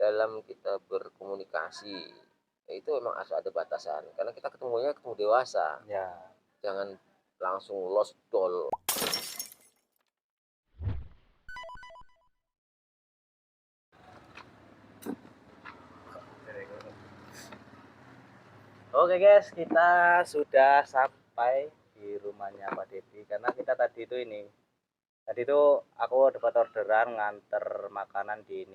dalam kita berkomunikasi itu memang harus ada batasan karena kita ketemu dewasa, Ya. jangan langsung lost doll. Oke guys, kita sudah sampai di rumahnya Pak Dedi karena kita tadi itu aku dapat orderan nganter makanan di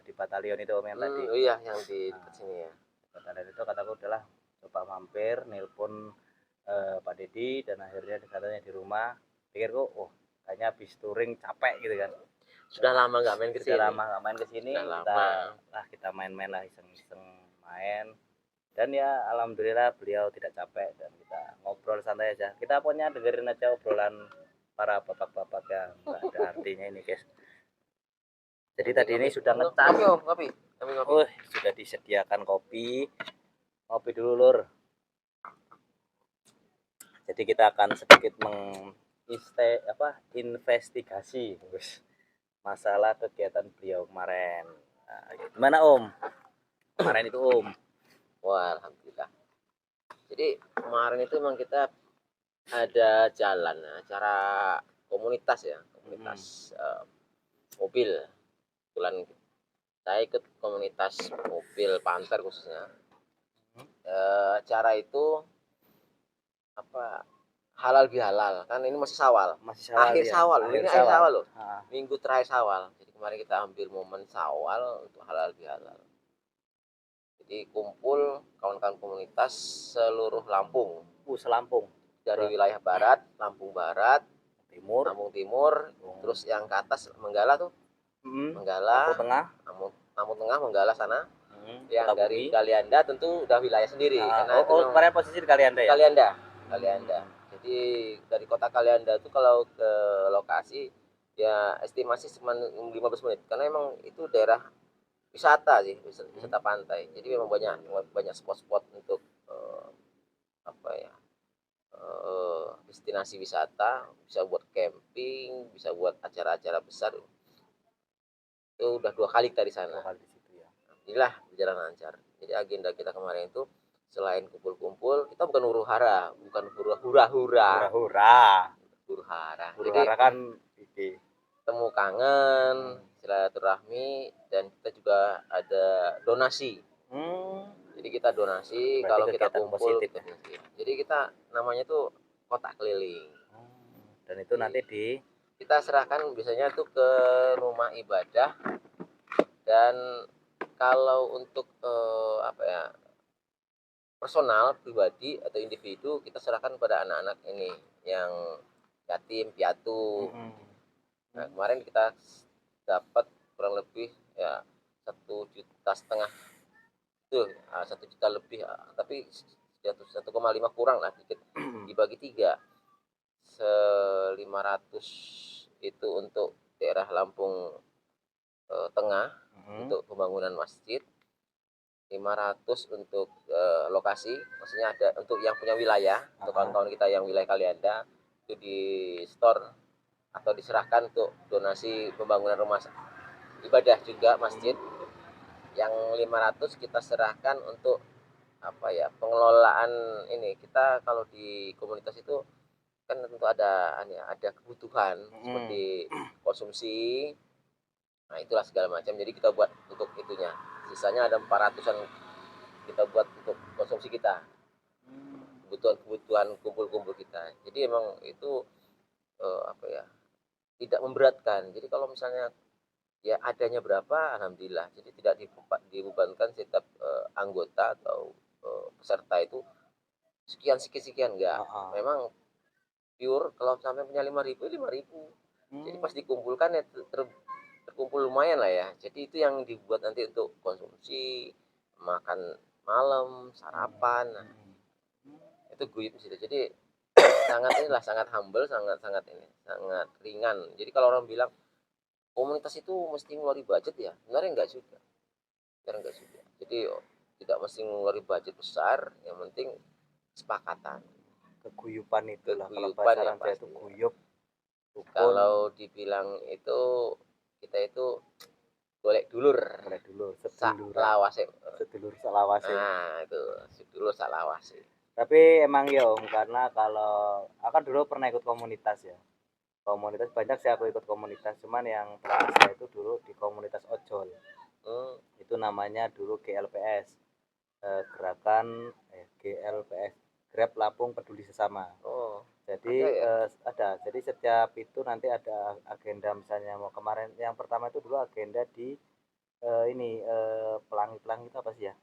di batalion itu Om yang tadi. Oh iya, yang di dekat sini ya. Batalion itu kataku udahlah coba mampir nelpon Pak Dedi dan akhirnya katanya di rumah. Pikirku, oh kayaknya habis touring capek gitu kan. Sudah lama nggak main ke sini. Sudah lama nggak main ke sini. Kita main-main lah, iseng-iseng main. Dan ya alhamdulillah beliau tidak capek dan kita ngobrol santai aja. Kita pokoknya dengerin aja obrolan para bapak-bapak yang nggak ada artinya ini guys. Jadi tadi ini sudah ngecas. Kopi. Sudah disediakan kopi. Kopi dulu lur. Jadi kita akan sedikit investigasi masalah kegiatan beliau kemarin. Nah, gimana Om? Kemarin itu Om. Wah, alhamdulillah. Jadi kemarin itu memang kita ada jalan acara komunitas ya, mobil. Kebetulan saya ikut komunitas mobil Panther khususnya. Acara itu halal bihalal kan ini masih Syawal. Akhir Syawal loh. Minggu terakhir Syawal. Jadi kemarin kita ambil momen Syawal untuk halal bihalal. Jadi kumpul kawan-kawan komunitas seluruh Lampung. Selampung. Dari wilayah barat, Lampung Barat, Lampung Timur, terus yang ke atas Menggala tuh. Menggala, Lampung Tengah, Menggala sana. Yang dari Kalianda tentu udah wilayah sendiri. Karena kemarin posisi di Kalianda ya? Kalianda. Jadi dari kota Kalianda tuh kalau ke lokasi ya estimasi cuma 15 menit karena emang itu daerah wisata sih, wisata pantai. Jadi memang banyak spot-spot untuk destinasi wisata, bisa buat camping, bisa buat acara-acara besar. Itu udah 2 kali kita di sana. Alhamdulillah berjalan lancar. Jadi agenda kita kemarin itu selain kumpul-kumpul, kita bukan huru-hara, bukan hura-hura. Jadi kan temu kangen, silaturahmi, dan kita juga ada donasi. Jadi kita donasi. Berarti kalau kita kumpul positif, ya? Jadi kita namanya tuh kotak keliling. Dan itu nanti kita serahkan biasanya tuh ke rumah ibadah. Dan kalau untuk personal pribadi atau individu kita serahkan pada anak-anak ini yang yatim piatu. Nah, kemarin kita dapat kurang lebih ya 1,5 juta itu 1 juta lebih, tapi 1,5 kurang lah dikit, dibagi 3, 500 itu untuk daerah Lampung Tengah untuk pembangunan masjid, 500 untuk lokasi, maksudnya ada untuk yang punya wilayah, untuk kawan-kawan kita yang wilayah Kalianda itu di store atau diserahkan untuk donasi pembangunan rumah ibadah juga masjid. Yang 500 kita serahkan untuk pengelolaan ini. Kita kalau di komunitas itu kan tentu ada kebutuhan seperti konsumsi. Nah, itulah segala macam. Jadi kita buat untuk itunya. Sisanya ada 400-an kita buat untuk konsumsi kita. Kebutuhan kumpul-kumpul kita. Jadi emang itu tidak memberatkan. Jadi kalau misalnya ya adanya berapa, alhamdulillah. Jadi tidak dibebankan setiap anggota atau peserta itu sekian enggak. Memang pure kalau sampai punya 5.000. Jadi pas dikumpulkan ya terkumpul lumayan lah ya. Jadi itu yang dibuat nanti untuk konsumsi, makan malam, sarapan. Nah, itu guyup situ. Jadi sangat humble, sangat ringan. Jadi kalau orang bilang komunitas itu mesti ngeluarin budget ya, sebenarnya enggak juga. Jadi tidak mesti ngeluarin budget besar, yang penting kesepakatan, keguyupan itulah. Keguyupan yang pasti. Itu guyup. Kalau dibilang itu kita itu golek dulur lawase. sedulur selawase. Nah, itu sedulur salawase. Tapi emang ya Om, karena kalau aku kan dulu pernah ikut komunitas ya. Komunitas banyak sih aku ikut komunitas, cuman yang terasa itu dulu di komunitas ojol. Itu namanya dulu GLPS. Gerakan GLPS, Grab Lampung Peduli Sesama. Jadi ada. Jadi setiap itu nanti ada agenda, misalnya mau kemarin yang pertama itu dulu agenda di Pelangi itu apa sih ya?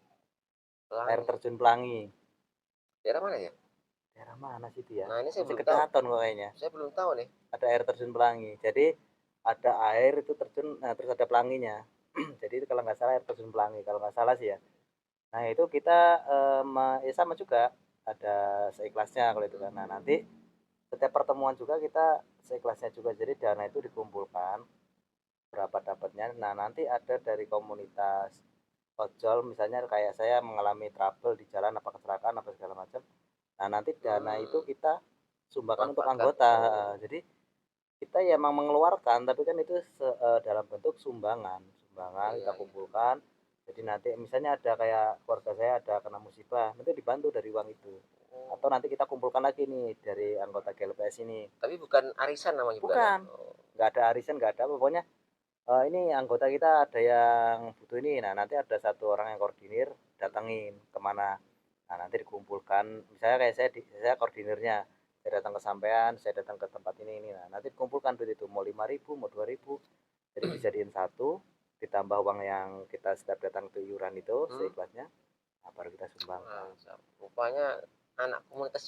Air terjun Pelangi. Daerah mana ya? Daerah mana sih itu ya? Nah, ini saya Masih belum tahu. Kedaton kok kayaknya. Saya belum tahu nih. Ada air terjun Pelangi. Jadi ada air itu terjun, nah, terus ada pelanginya. Jadi itu kalau nggak salah air terjun Pelangi, kalau nggak salah sih ya. Nah itu kita ya sama juga, ada seikhlasnya kalau itu kan. Nah nanti setiap pertemuan juga kita seikhlasnya juga. Jadi dana itu dikumpulkan berapa dapatnya. Nah nanti ada dari komunitas ojol, misalnya kayak saya mengalami trouble di jalan, apa kecelakaan apa segala macam. Nah nanti dana itu kita sumbangkan untuk anggota. Jadi kita ya emang mengeluarkan, tapi kan itu dalam bentuk sumbangan kita kumpulkan. Jadi nanti misalnya ada kayak keluarga saya ada kena musibah, nanti dibantu dari uang itu. Atau nanti kita kumpulkan lagi nih dari anggota GLPS ini. Tapi bukan arisan namanya? Bukan. Nggak ada arisan, nggak ada, pokoknya ini anggota kita ada yang butuh ini. Nah nanti ada satu orang yang koordinir, datangin kemana. Nah nanti dikumpulkan, misalnya kayak saya koordinirnya, saya datang ke sampean, saya datang ke tempat ini. Nah nanti dikumpulkan duit itu, mau 5.000 mau 2.000, jadi dijadiin satu, ditambah uang yang kita setiap datang ke iuran itu seikhlasnya. Nah, baru kita sumbangkan. Rupanya anak komunitas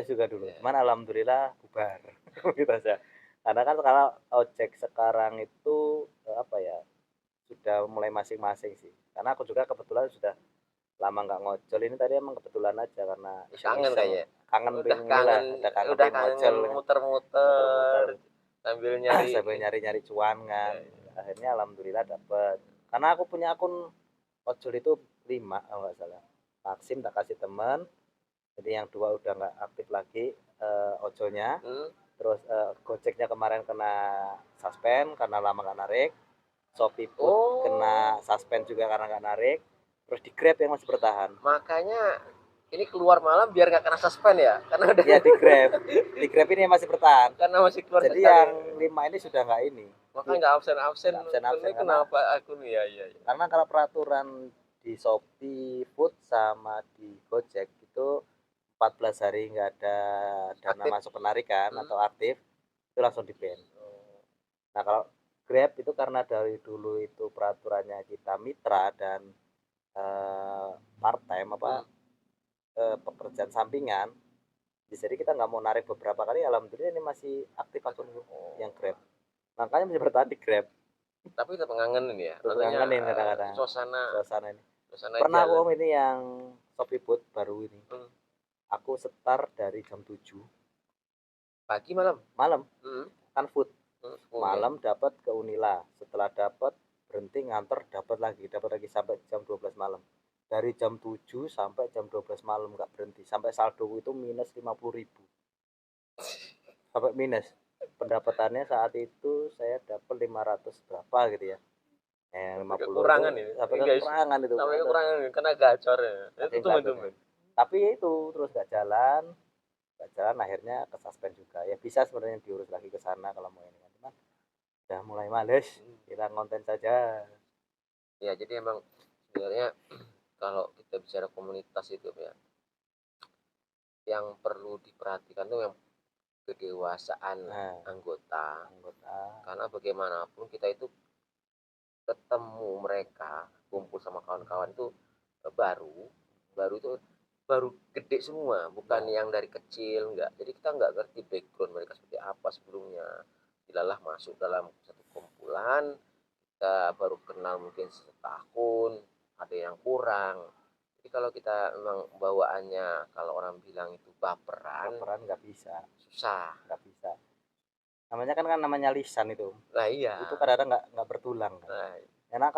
juga dulu, cuman alhamdulillah bubar komunitasnya. Karena kan kalau ojek sekarang itu apa ya, sudah mulai masing-masing sih. Karena aku juga kebetulan sudah lama nggak ngojol, ini tadi emang kebetulan aja karena kangen kayaknya. Udah kangen muter-muter sambil nyari cuan kan. Akhirnya alhamdulillah dapet. Karena aku punya akun ojol itu 5 kalau nggak salah. Maxim tak kasih teman. Jadi yang 2 udah nggak aktif lagi ojolnya. Terus Gojeknya kemarin kena suspend karena lama nggak narik. Shopee Food kena suspend juga karena nggak narik. Terus di Grab yang masih bertahan. Makanya ini keluar malam biar nggak kena suspend ya, karena udah ya di Grab ini masih bertahan karena masih keluar. Jadi yang 5 ini sudah nggak ini, makanya nggak absen kenapa akun ya. Karena kalau peraturan di Shopee Food sama di Gojek itu 14 hari nggak ada dana aktif, masuk penarikan atau aktif, itu langsung di ban. Nah kalau Grab itu karena dari dulu itu peraturannya kita mitra dan part time pekerjaan sampingan, jadi kita nggak mau narik beberapa kali. Alhamdulillah ini masih aktif akun yang Grab, makanya masih bertahan di Grab. Tapi tetap ngangenin ya, ngangenin kadang-kadang suasana ini. Pernah aku ini yang Shopee Food baru ini, aku setar dari jam 7 pagi malam kan food malam dapat ke Unila, setelah dapat berhenti nganter, dapat lagi sampai jam 12 malam. Dari jam 7 sampai jam 12 malam nggak berhenti, sampai saldo itu minus 50.000 sampai minus. Pendapatannya saat itu saya dapat 500 berapa gitu ya, 50 kekurangan itu, sampai kekurangan itu sampai kekurangan karena gacor ya. Itu tapi itu terus nggak jalan, akhirnya ke suspend juga. Ya bisa sebenarnya diurus lagi ke sana kalau mau ini, cuman udah mulai males, kita konten saja ya. Jadi emang sebenarnya kalau kita bicara komunitas itu ya, yang perlu diperhatikan tuh yang kedewasaan anggota. Karena bagaimanapun kita itu ketemu mereka, kumpul sama kawan-kawan itu baru itu baru gede semua, bukan yang dari kecil, enggak. Jadi kita enggak ngerti background mereka seperti apa sebelumnya. Dilalah masuk dalam satu kumpulan, kita baru kenal mungkin setahun, ada yang kurang. Jadi kalau kita memang bawaannya, kalau orang bilang itu baperan nggak bisa, susah, nggak bisa. Namanya lisan itu. Nah iya. Itu kadang-kadang nggak bertulang kan. Nah, karena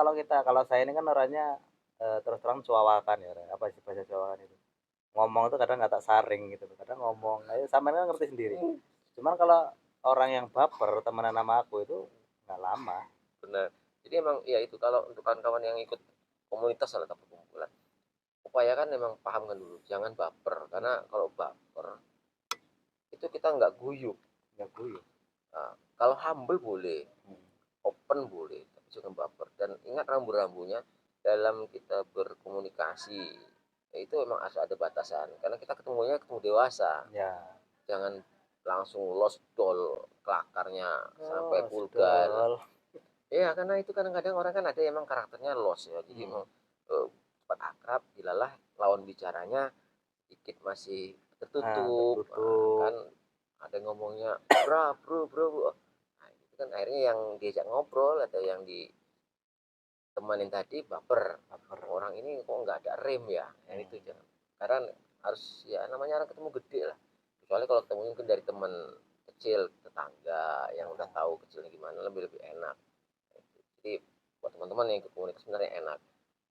kalau saya ini kan orangnya terus terang cuawakan ya, apa sih bahasa cuawakan itu? Ngomong itu kadang nggak tak saring gitu, kadang ngomong sama kan ngerti sendiri. Cuman kalau orang yang baper temenan sama aku itu nggak lama. Benar. Jadi emang ya itu, kalau untuk kawan-kawan yang ikut komunitas atau perkumpulan, upayakan memang pahamkan dulu, jangan baper, karena kalau baper itu kita nggak guyup. Nah, kalau humble boleh, open boleh, tapi jangan baper. Dan ingat rambu-rambunya dalam kita berkomunikasi, itu memang harus ada batasan, karena kita ketemu dewasa. Ya. Jangan langsung lost doll kelakarnya sampai vulgar. Iya, karena itu kadang-kadang orang kan ada emang karakternya lost ya, jadi emang cepat akrab, dilalah lawan bicaranya dikit masih tertutup. Kan ada ngomongnya bro. Nah, itu kan akhirnya yang diajak ngobrol atau yang ditemanin tadi baper. Orang ini kok nggak ada rem ya, itu jangan. Karena harus ya namanya orang ketemu gede lah. Kecuali kalau ketemu mungkin dari teman kecil, tetangga yang udah tahu kecilnya gimana, lebih enak. Jadi buat teman-teman yang ikut komunitas sebenarnya enak,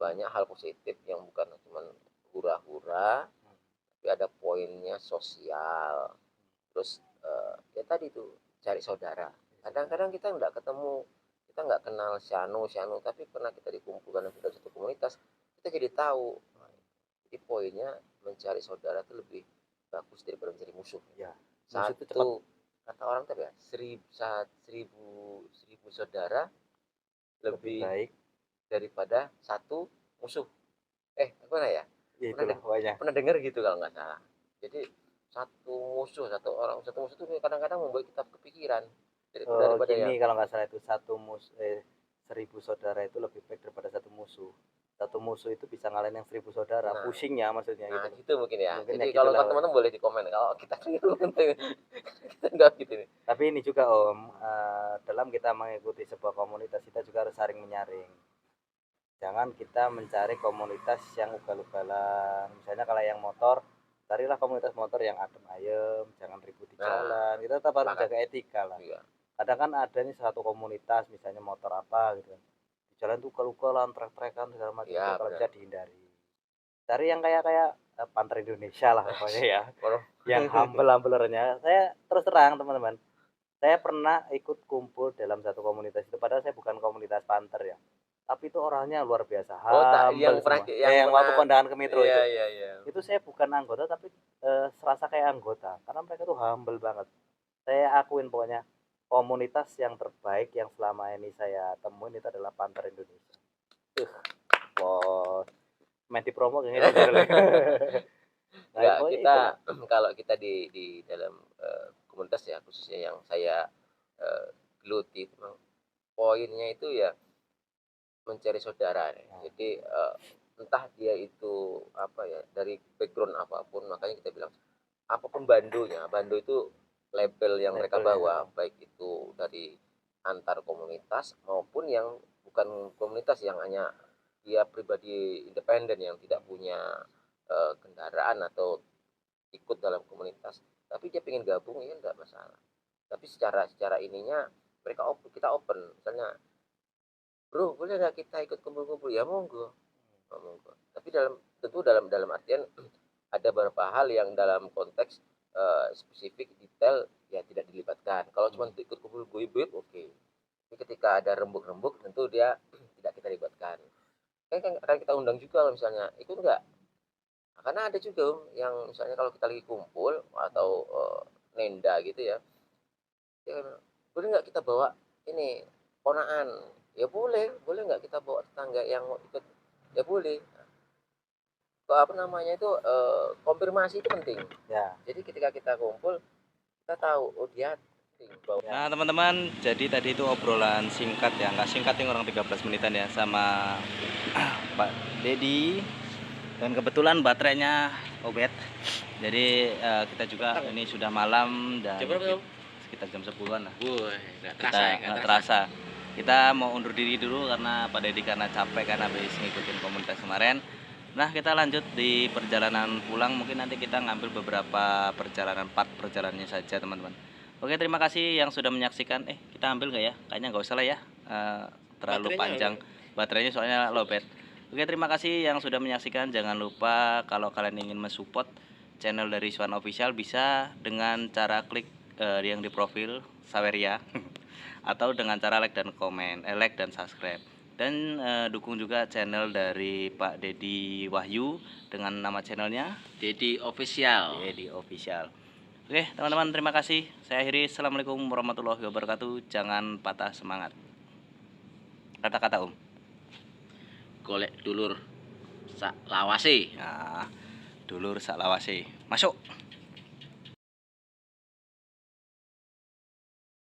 banyak hal positif yang bukan cuma hura-hura, tapi ada poinnya sosial. Terus ya tadi tuh cari saudara. Kadang-kadang kita nggak ketemu, kita nggak kenal Syanu, tapi pernah kita dikumpulkan dalam satu komunitas, kita jadi tahu. Jadi poinnya mencari saudara itu lebih bagus daripada mencari musuh. Ya, satu kata orang tadi ya, seribu saudara lebih baik daripada satu musuh. Apa ya? Pernah dengar gitu kalau nggak salah. Jadi satu musuh itu kadang-kadang membuat kita kepikiran daripada gini, kalau nggak salah itu 1000 saudara itu lebih baik daripada satu musuh itu bisa ngalahin yang 1000 saudara. Nah, pusingnya maksudnya gitu mungkin ya. Mungkin jadi ya kalau gitulah, teman-teman boleh di komen kalau kita kita nggak gitu nih. Tapi ini juga Om, dalam kita mengikuti sebuah komunitas kita juga harus saling menyaring. Jangan kita mencari komunitas yang ugal-ugalan. Misalnya kalau yang motor, carilah komunitas motor yang adem ayem, jangan ribut di jalan. Kita tetap harus menjaga etika lah. Iya. Kadang kan ada nih satu komunitas, misalnya motor apa gitu, di jalan tuh ugal-ugalan, trek-trekan segala macam, Ya, kalau bisa dihindari. Cari yang kayak Panther Indonesia lah pokoknya ya. Yang humble-humblernya. Saya terus terang teman-teman, saya pernah ikut kumpul dalam satu komunitas itu, padahal saya bukan komunitas Panther ya, tapi itu orangnya luar biasa, yang waktu kondangan ke Metro itu. Iya. Itu saya bukan anggota tapi serasa kayak anggota, karena mereka tuh humble banget. Saya akuin pokoknya komunitas yang terbaik yang selama ini saya temuin itu adalah Panther Indonesia. Main di promo kayaknya. Nah, kita kalau kita di dalam komunitas ya, khususnya yang saya geluti, poinnya itu ya mencari saudara. Jadi entah dia itu apa ya, dari background apapun, makanya kita bilang apapun bando itu label yang mereka bawa, baik itu dari antar komunitas maupun yang bukan komunitas, yang hanya dia pribadi independen yang tidak punya kendaraan atau ikut dalam komunitas, tapi dia pengen gabung ya enggak masalah. Tapi secara ininya kita open, misalnya bro boleh nggak kita ikut kumpul-kumpul, ya monggo. Tapi tentu dalam artian ada beberapa hal yang dalam konteks spesifik detail ya tidak dilibatkan. Kalau cuma ikut kumpul guyub oke. Tapi ketika ada rembuk-rembuk tentu dia tidak kita libatkan. Kan akan kita undang juga misalnya ikut nggak. Nah, karena ada juga yang misalnya kalau kita lagi kumpul atau nenda gitu ya, boleh nggak kita bawa ini ponaan, ya boleh nggak kita bawa tetangga yang mau ikut, ya boleh. Apa namanya itu konfirmasi itu penting ya. Jadi ketika kita kumpul kita tahu dia penting. Nah teman-teman, jadi tadi itu obrolan singkat ya, nggak singkat yang orang 13 menitan ya sama Pak Dedi, dan kebetulan baterainya obet. Jadi kita juga ini sudah malam dan sekitar jam 10-an lah. Nggak terasa. Kita mau undur diri dulu karena Pak Dedi karena capek kan habis ngikutin komunitas kemarin. Nah kita lanjut di perjalanan pulang, mungkin nanti kita ngambil beberapa part perjalanannya saja teman-teman. Oke, terima kasih yang sudah menyaksikan. Kita ambil nggak ya? Kayaknya nggak usah lah ya, terlalu panjang baterainya soalnya lowbat. Oke, terima kasih yang sudah menyaksikan. Jangan lupa kalau kalian ingin mensupport channel dari Swan Official bisa dengan cara klik yang di profil Saweria atau dengan cara like dan komen, like dan subscribe. Dan dukung juga channel dari Pak Dedi Wahyu dengan nama channelnya Dedi Official. Dedi Official. Oke teman-teman, terima kasih. Saya akhiri. Assalamualaikum warahmatullahi wabarakatuh. Jangan patah semangat. Kata-kata Om. Golek dulur sak lawase. Nah, dulur sak lawase. Masuk.